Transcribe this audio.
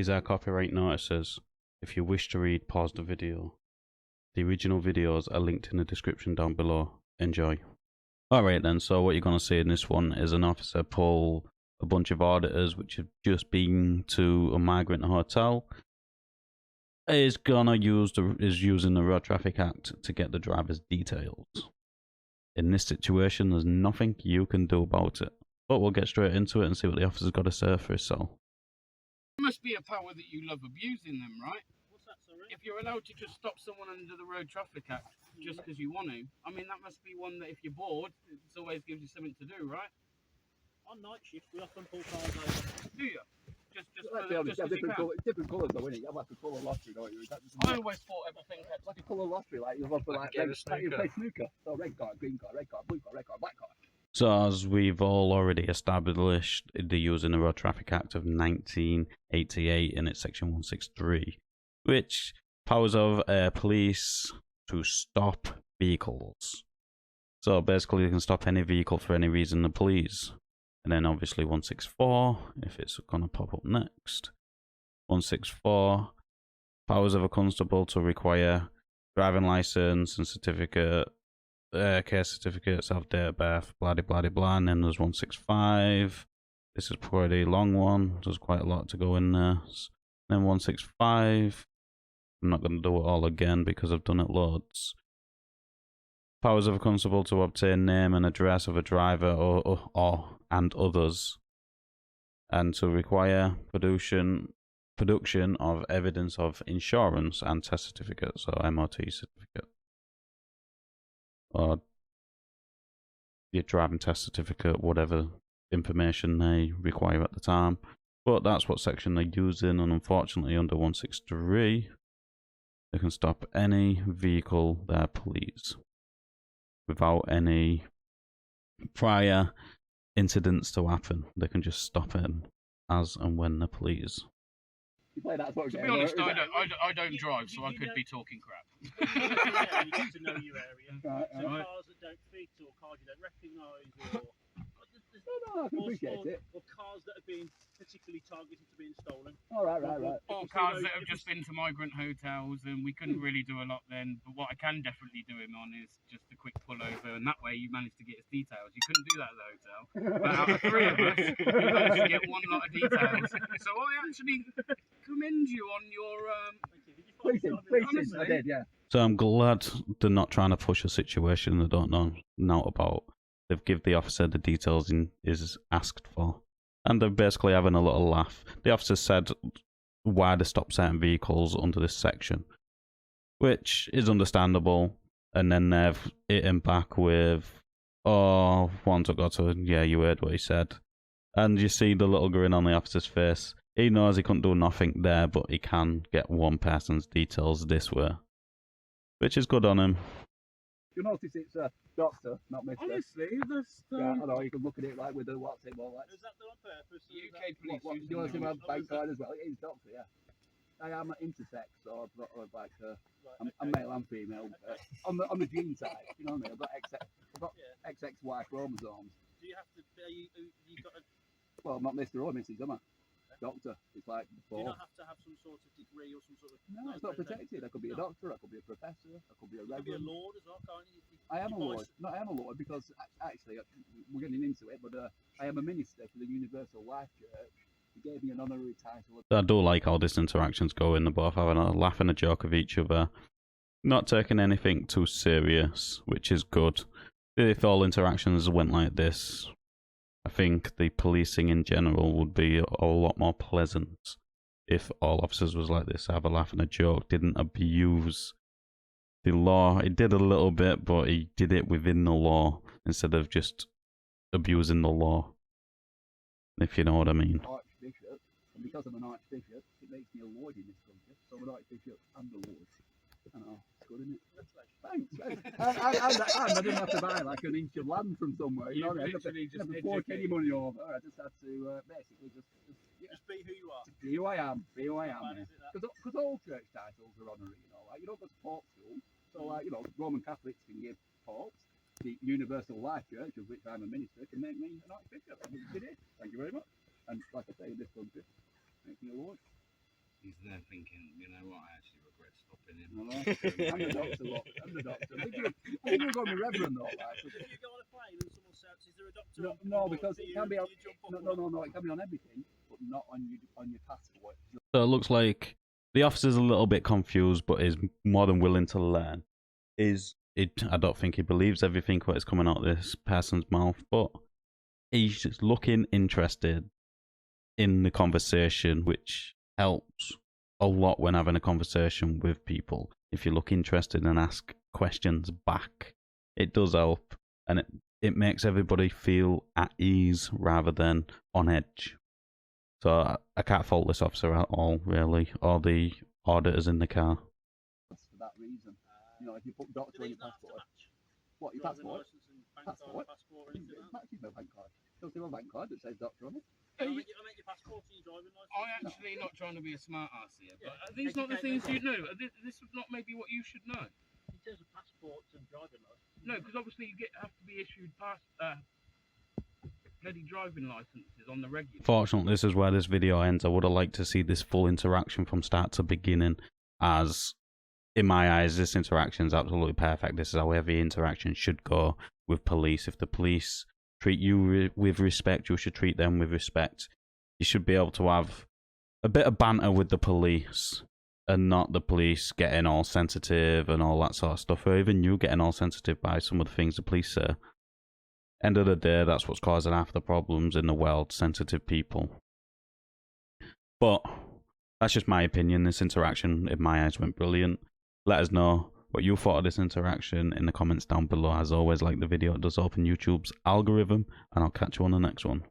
These are copyright notices. If you wish to read, pause the video. The original videos are linked in the description down below. Enjoy. Alright then, so what you're going to see in this one is an officer pull a bunch of auditors which have just been to a migrant hotel. Is using the Road Traffic Act to get the driver's details. In this situation, there's nothing you can do about it. But we'll get straight into it and see what the officer's got to say for himself. There must be a power that you love abusing them, right? What's that, sorry? If you're allowed to just stop someone under the Road Traffic Act just because you want to, I mean, that must be one that if you're bored, it always gives you something to do, right? On night shift, we often pull cars over. Do you? Just different colours though, innit? You have like a colour lottery, don't you? I always thought everything had like a colour lottery, like you have for like you play snooker. So red card, green card, red card, blue card, red card, black card. So as we've all already established, they're using the Road Traffic Act of 1988 in its section 163, which powers of police to stop vehicles. So basically they can stop any vehicle for any reason they please. And then obviously 164, if it's going to pop up next. 164, powers of a constable to require driving license and certificate, case certificate, self-date of birth, blah blah blah blah. And then there's 165. This is pretty long one. There's quite a lot to go in there. Then 165. I'm not going to do it all again because I've done it loads. Powers of a constable to obtain name and address of a driver and others, and to require production of evidence of insurance and test certificate, so MOT certificate, or your driving test certificate, whatever information they require at the time. But that's what section they're using, and unfortunately under 163 they can stop any vehicle they please without any prior incidents to happen. They can just stop it as and when they please. You play that sort of To game, be honest, or I don't drive, so I could be talking crap. You get to know your area. Right, So right. cars that don't fit, or cars you don't recognise, or No, I can appreciate it. or cars that have been particularly targeted to being stolen. All right. Or cars that have just been to migrant hotels, and we couldn't really do a lot then. But what I can definitely do him on is just a quick pull over, and that way you managed to get his details. You couldn't do that at the hotel. But out of three of us, we managed to get one lot of details. So I actually commend you on your. Please, I did, yeah. So I'm glad they're not trying to push a situation they don't know about. They've given the officer the details is asked for, and they're basically having a little laugh. The officer said why they stopped certain vehicles under this section, which is understandable, and then they've hit him back with, oh, one took got to, yeah, you heard what he said. And you see the little grin on the officer's face. He knows he couldn't do nothing there, but he can get one person's details this way, which is good on him. You'll notice it's a doctor, not Mr. Honestly, that's. Yeah, I know, you can look at it like with the what's it, all that. Is that done on purpose? UK police. What, you want to see my backside as well? It is doctor, yeah. I am intersex, so I've got like I'm male and female. On the gene side, you know what I mean? I've got XXY chromosomes. Do you have to? You got a? Well, I'm not Mr. or Mrs. Am I? Doctor. It's like Do you before. not have to have some sort of degree or some sort of? No, it's not protected. I could be a doctor. I could be a professor. I could be a You could be a reverend. lord as well, can't you? I am a lord. No, I am a lord because actually we're getting into it, but I am a minister for the Universal Life Church. He gave me an honorary title. I do like how this interaction's going. They're both having a laugh and a joke of each other, not taking anything too serious, which is good. If all interactions went like this, I think the policing in general would be a lot more pleasant if all officers was like this, have a laugh and a joke, didn't abuse the law. He did a little bit, but he did it within the law instead of just abusing the law, if you know what I mean. Archbishop, and because I'm an archbishop, it makes me a lord in this country. So I'm an archbishop and a lord. I know, it's good, isn't it? Thanks. I didn't have to buy like an inch of land from somewhere. You know, I never fork any money over. I just had to basically just be who you are. Be who I am. Be who I am. Because all church titles are honorary. You know, like you don't go to Pope school, so like you know, Roman Catholics can give popes. The Universal Life Church, of which I'm a minister, can make me an archbishop. I did it. Thank you very much. And like I say, in this country, make me a lord. He's there thinking, you know what, I actually regret stopping him. No, I'm the doctor, look. I'm the doctor. I think you'll go with Reverend though, like. If you go on a plane and someone shouts, "Is there a doctor?" No, on no, board?" because Do it can be on. do you jump up No, it can be on everything, but not on your passport. So it looks like the officer's a little bit confused, but is more than willing to learn. I don't think he believes everything what is coming out of this person's mouth, but he's just looking interested in the conversation, which helps a lot when having a conversation with people. If you look interested and ask questions back, it does help, and it makes everybody feel at ease rather than on edge. So I can't fault this officer at all, really, or the auditors in the car. For that reason, you know, if you put doctor on your passport, what your Driving passport? license and bank card, passport, or anything It like that? matches my bank card. Does have a bank card that says doctor on it? I meant your passport and your driving license. I'm actually not trying to be a smart ass here, but Yeah, are these not the educate things me. you know? This is not maybe what you should know. In terms of passports and driving license. No, because obviously you have to be issued bloody driving licenses on the regular. Fortunately, this is where this video ends. I would have liked to see this full interaction from start to beginning, as in my eyes, this interaction is absolutely perfect. This is how every interaction should go with police. If the police treat you with respect, you should treat them with respect. You should be able to have a bit of banter with the police, and not the police getting all sensitive and all that sort of stuff, or even you getting all sensitive by some of the things the police say. End of the day, that's what's causing half the problems in the world, sensitive people. But that's just my opinion. This interaction, in my eyes, went brilliant. Let us know what you thought of this interaction in the comments down below. As always, like the video, it does open YouTube's algorithm, and I'll catch you on the next one.